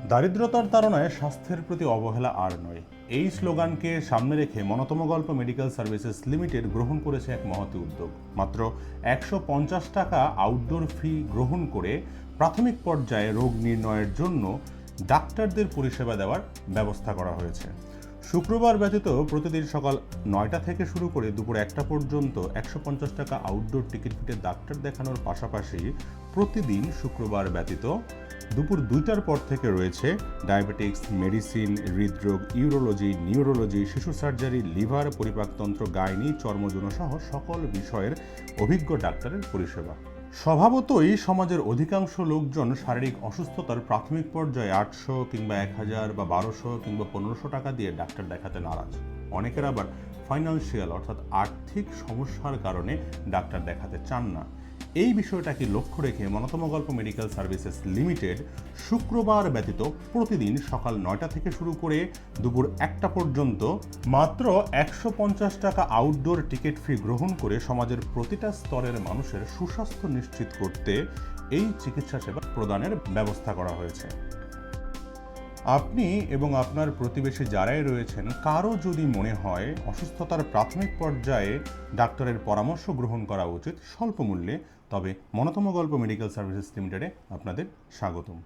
দারিদ্রতার তাড়নায় স্বাস্থ্যের প্রতি অবহেলা আর নয়, এই স্লোগানকে সামনে রেখে মনতম গল্প মেডিকেল সার্ভিসেস লিমিটেড গ্রহণ করেছে এক মহতী উদ্যোগ। মাত্র 150 টাকা আউটডোর ফি গ্রহণ করে প্রাথমিক পর্যায়ে রোগ নির্ণয়ের জন্য ডাক্তারদের পরিষেবা দেওয়ার ব্যবস্থা করা হয়েছে। শুক্রবার ব্যতীত প্রতিদিন সকাল 9টা থেকে শুরু করে দুপুর 1টা পর্যন্ত 150 টাকা আউটডোর টিকিট কেটে ডাক্তার দেখানোর পাশাপাশি প্রতিদিন শুক্রবার ব্যতীত দুপুর 2টার পর থেকে রয়েছে ডায়াবেটিক্স, মেডিসিন, হৃদরোগ, ইউরোলজি, নিউরোলজি, শিশু সার্জারি, লিভার, পরিপাকতন্ত্র, গাইনি, চর্মযৌন সহ সকল বিষয়ের অভিজ্ঞ ডাক্তারের পরিষেবা। স্বভাবতই সমাজের অধিকাংশ লোকজন শারীরিক অসুস্থতার প্রাথমিক পর্যায়ে 800 কিংবা 1000 বা 1200 কিংবা 1500 টাকা দিয়ে ডাক্তার দেখাতে নারাজ। অনেকের আবার ফাইন্যান্সিয়াল অর্থাৎ আর্থিক সমস্যার কারণে ডাক্তার দেখাতে চান না। এই বিষয়টাকে লক্ষ্য রেখে মনতম গল্প মেডিকেল সার্ভিসেস লিমিটেড শুক্রবার ব্যতীত প্রতিদিন সকাল 9টা থেকে শুরু করে দুপুর 1টা পর্যন্ত মাত্র 150 টাকা আউটডোর টিকিট ফি গ্রহণ করে সমাজের প্রতিটা স্তরের মানুষের সুস্বাস্থ্য নিশ্চিত করতে এই চিকিৎসা সেবা প্রদানের ব্যবস্থা করা হয়েছে। আপনি এবং আপনার প্রতিবেশী যারাই রয়েছেন, কারো যদি মনে হয় অসুস্থতার প্রাথমিক পর্যায়ে ডাক্তারের পরামর্শ গ্রহণ করা উচিত স্বল্প মূল্যে, তবে মনতম গল্প মেডিকেল সার্ভিসেস লিমিটেডে আপনাদের স্বাগতম।